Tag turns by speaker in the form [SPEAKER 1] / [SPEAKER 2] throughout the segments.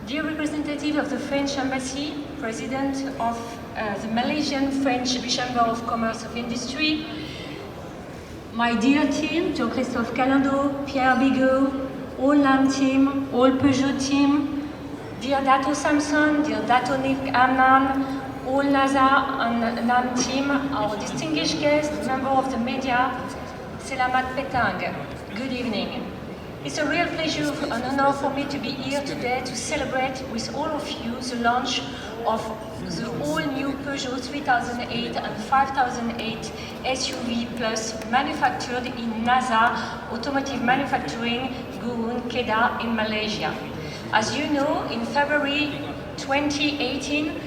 [SPEAKER 1] Dear representative of the French Embassy, President of the Malaysian French Chamber of Commerce of Industry, my dear team, Jean-Christophe Calando, Pierre Bigot, all NAM team, all Peugeot team, dear Dato Samson, dear Dato Nick Amnan, all NASA and NAM team, our distinguished guest, member of the media, Selamat Petang. Good evening. It's a real pleasure and honor for me to be here today to celebrate with all of you the launch of the all-new Peugeot 3008 and 5008 SUV Plus manufactured in NASA Automotive Manufacturing, Gurun, Kedah in Malaysia. As you know, in February 2018,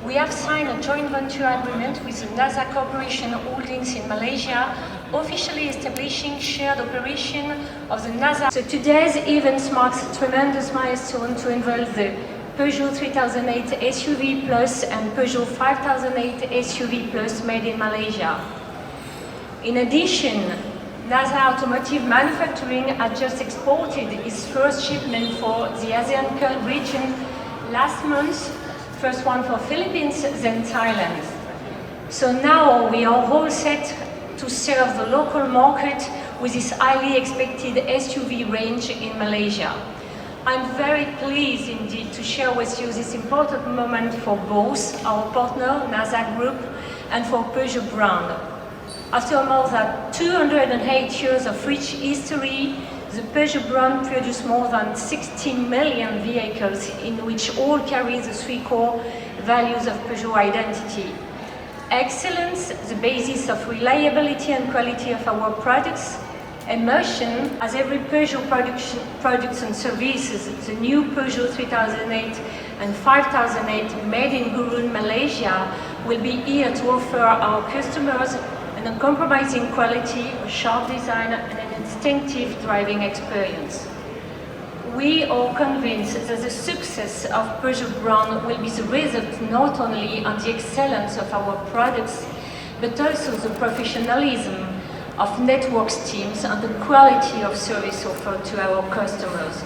[SPEAKER 1] we have signed a joint venture agreement with the NASA Corporation Holdings in Malaysia, officially establishing shared operation of the NASA. So today's event marks a tremendous milestone to unveil the Peugeot 3008 SUV Plus and Peugeot 5008 SUV Plus made in Malaysia. In addition, NASA Automotive Manufacturing had just exported its first shipment for the ASEAN region last month, first one for Philippines, then Thailand. So now we are all set to serve the local market with this highly expected SUV range in Malaysia. I'm very pleased indeed to share with you this important moment for both our partner, NASA Group, and for Peugeot brand. After more than 208 years of rich history, the Peugeot brand produced more than 16 million vehicles in which all carry the three core values of Peugeot identity. Excellence, the basis of reliability and quality of our products. Emotion, as every Peugeot products and services, the new Peugeot 3008 and 5008 made in Gurun, Malaysia will be here to offer our customers an uncompromising quality, a sharp design and an instinctive driving experience. We are convinced that the success of Peugeot brand will be the result not only of the excellence of our products, but also the professionalism of networks teams and the quality of service offered to our customers.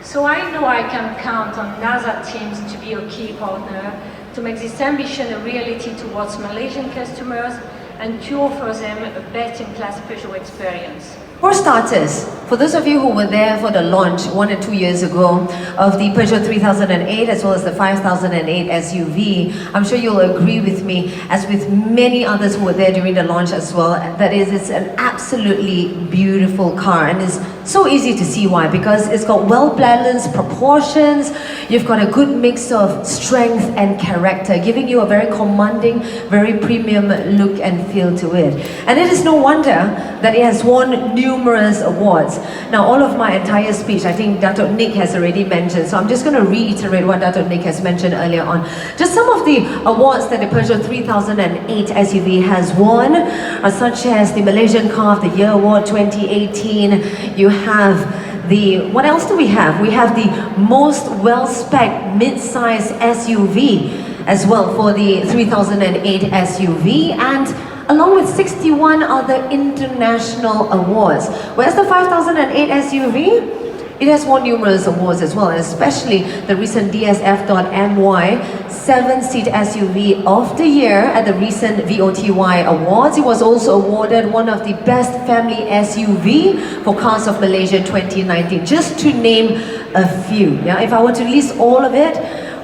[SPEAKER 1] So I know I can count on NASA teams to be a key partner to make this ambition a reality towards Malaysian customers and to offer them a best-in-class Peugeot experience.
[SPEAKER 2] For starters, for those of you who were there for the launch 1 or 2 years ago of the Peugeot 3008 as well as the 5008 SUV, I'm sure you'll agree with me, as with many others who were there during the launch as well, that it's an absolutely beautiful car, and it's so easy to see why, because it's got well-balanced proportions, you've got a good mix of strength and character, giving you a very commanding, very premium look and feel to it. And it is no wonder that it has won numerous awards. Now, all of my entire speech, I think Dato Nick has already mentioned, so I'm just going to reiterate what Dato Nick has mentioned earlier on. Just some of the awards that the Peugeot 3008 SUV has won are such as the Malaysian Car of the Year Award 2018. You have the, what else do we have? We have the most well-spec'd mid-size SUV as well for the 3008 SUV, and along with 61 other international awards. Whereas the 5008 SUV, it has won numerous awards as well, especially the recent dsf.my 7-seat SUV of the year at the recent VOTY Awards. It was also awarded one of the best family SUV for Cars of Malaysia 2019, just to name a few. Yeah, if I were to list all of it,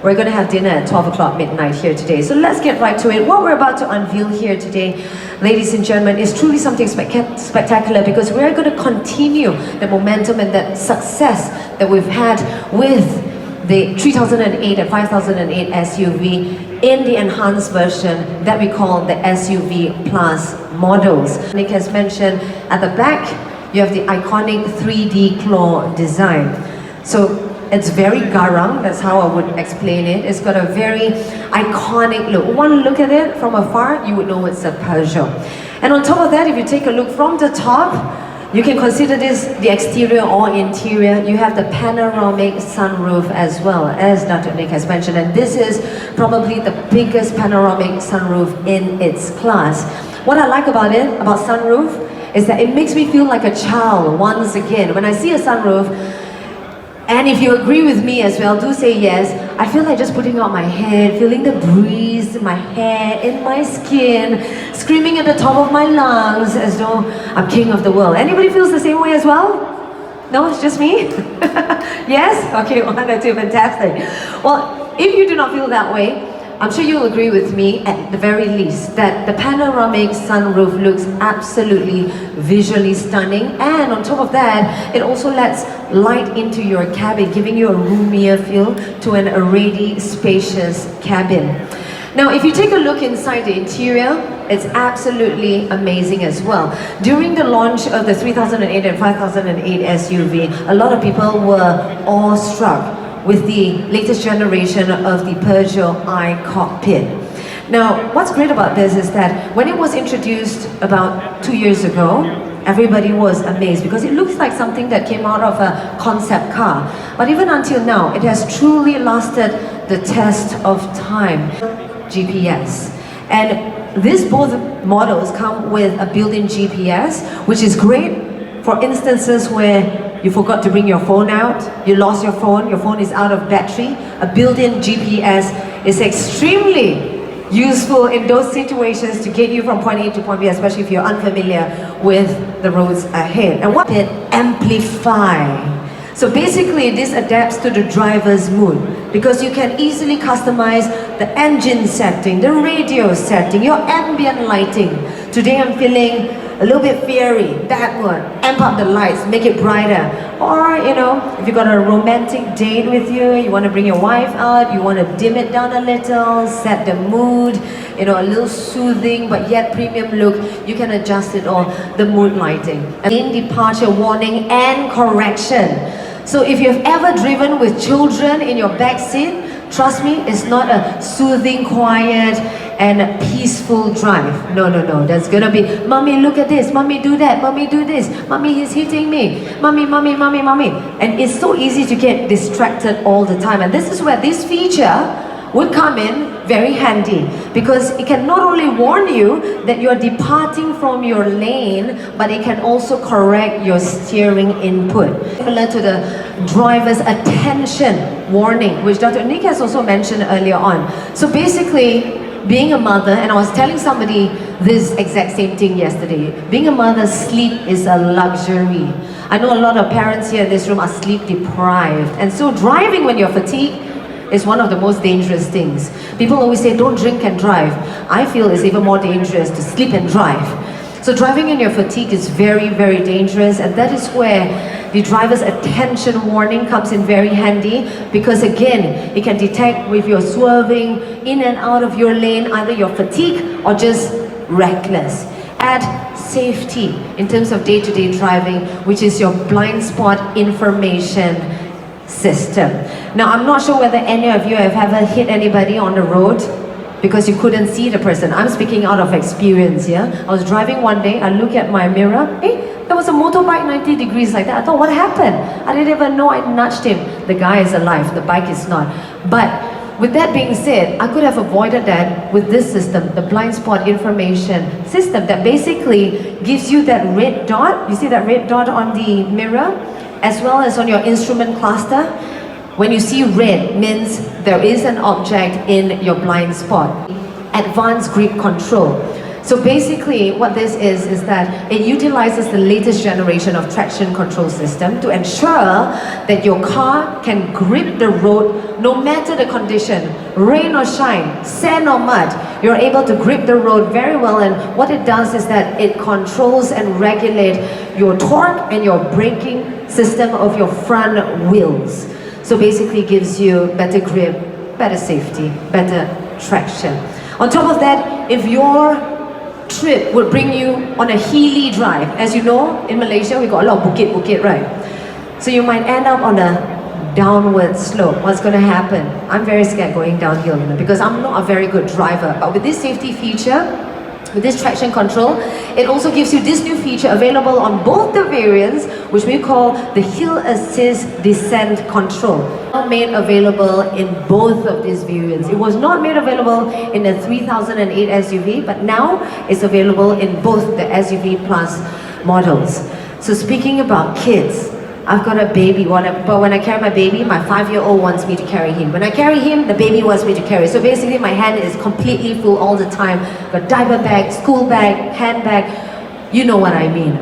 [SPEAKER 2] we're going to have dinner at 12 o'clock midnight here today. So let's get right to it. What we're about to unveil here today, ladies and gentlemen, is truly something spectacular, because we're going to continue the momentum and the success that we've had with the 3008 and 5008 SUV in the enhanced version that we call the SUV Plus models. Nick has mentioned at the back, you have the iconic 3D claw design. So it's very garang, that's how I would explain it. It's got a very iconic look. One look at it from afar, you would know it's a Peugeot. And on top of that, if you take a look from the top, you can consider this the exterior or interior. You have the panoramic sunroof as well, as Dr. Nick has mentioned. And this is probably the biggest panoramic sunroof in its class. What I like about it, about sunroof, is that it makes me feel like a child once again. When I see a sunroof, And if you agree with me as well, do say yes. I feel like just putting out my head, feeling the breeze in my hair, in my skin, screaming at the top of my lungs as though I'm king of the world. Anybody feels the same way as well? No, it's just me? Yes? Okay, 1 or 2, fantastic. Well, if you do not feel that way, I'm sure you'll agree with me at the very least that the panoramic sunroof looks absolutely visually stunning, and on top of that, it also lets light into your cabin, giving you a roomier feel to an already spacious cabin. Now, if you take a look inside the interior, it's absolutely amazing as well. During the launch of the 3008 and 5008 SUV, a lot of people were awestruck with the latest generation of the Peugeot i-Cockpit. Now, what's great about this is that when it was introduced about 2 years ago, everybody was amazed because it looks like something that came out of a concept car. But even until now, it has truly lasted the test of time. GPS. And these both models come with a built-in GPS, which is great for instances where you forgot to bring your phone out, you lost your phone is out of battery. A built-in GPS is extremely useful in those situations to get you from point A to point B, especially if you're unfamiliar with the roads ahead. And what did amplify? So basically, this adapts to the driver's mood because you can easily customize the engine setting, the radio setting, your ambient lighting. Today I'm feeling a little bit fiery, that one. Amp up the lights, make it brighter. Or, you know, if you've got a romantic date with you, you want to bring your wife out, you want to dim it down a little, set the mood, you know, a little soothing but yet premium look, you can adjust it all, the mood lighting. Lane departure warning and correction. So if you've ever driven with children in your back seat, trust me, it's not a soothing, quiet, and peaceful drive. No, no, no. There's gonna be, mommy, look at this, mommy, do that, mommy, do this, mommy, he's hitting me, mommy, mommy, mommy, mommy. And it's so easy to get distracted all the time. And this is where this feature would come in very handy because it can not only warn you that you're departing from your lane, but it can also correct your steering input. Similar to the driver's attention warning, which Dr. Nick has also mentioned earlier on. So basically, being a mother, and I was telling somebody this exact same thing yesterday, being a mother, sleep is a luxury. I know a lot of parents here in this room are sleep deprived, and so driving when you're fatigued is one of the most dangerous things. People always say, don't drink and drive. I feel it's even more dangerous to sleep and drive. So driving in your fatigue is very, very dangerous, and that is where the driver's attention warning comes in very handy because again, it can detect if you're swerving in and out of your lane, either you're fatigued or just reckless. Add safety in terms of day-to-day driving, which is your blind spot information system. Now, I'm not sure whether any of you have ever hit anybody on the road because you couldn't see the person. I'm speaking out of experience here. I was driving one day, I look at my mirror, hey, there was a motorbike 90 degrees like that. I thought, what happened? I didn't even know I nudged him. The guy is alive, the bike is not. But with that being said, I could have avoided that with this system, the blind spot information system that basically gives you that red dot. You see that red dot on the mirror? As well as on your instrument cluster. When you see red, means there is an object in your blind spot. Advanced grip control. So basically what this is that it utilizes the latest generation of traction control system to ensure that your car can grip the road no matter the condition, rain or shine, sand or mud. You're able to grip the road very well, and what it does is that it controls and regulates your torque and your braking system of your front wheels. So basically gives you better grip, better safety, better traction. On top of that, if your trip would bring you on a hilly drive, as you know, in Malaysia we got a lot of bukit, right? So you might end up on a downward slope. What's going to happen? I'm very scared going downhill, you know, because I'm not a very good driver. But with this safety feature, with this traction control, it also gives you this new feature available on both the variants, which we call the Hill Assist Descent Control. Made available in both of these variants. It was not made available in the 3008 SUV, but now it's available in both the SUV Plus models. So speaking about kids, I've got a baby, but when I carry my baby, my 5-year-old wants me to carry him. When I carry him, the baby wants me to carry. So basically my hand is completely full all the time. Got diaper bag, school bag, handbag, you know what I mean.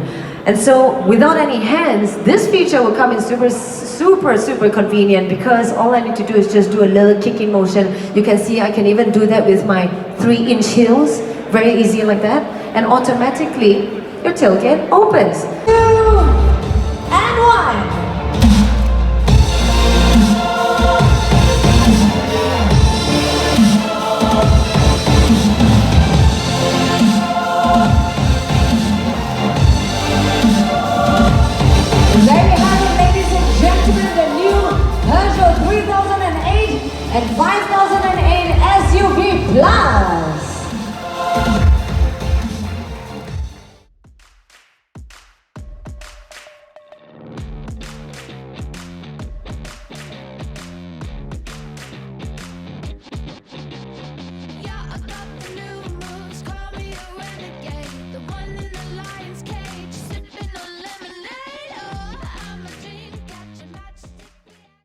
[SPEAKER 2] And so without any hands, this feature will come in super convenient, because all I need to do is just do a little kicking motion. You can see I can even do that with my 3-inch heels, very easy like that. And automatically your tailgate opens. 2 and 1. There you have it, ladies and gentlemen, the new Peugeot 3008 and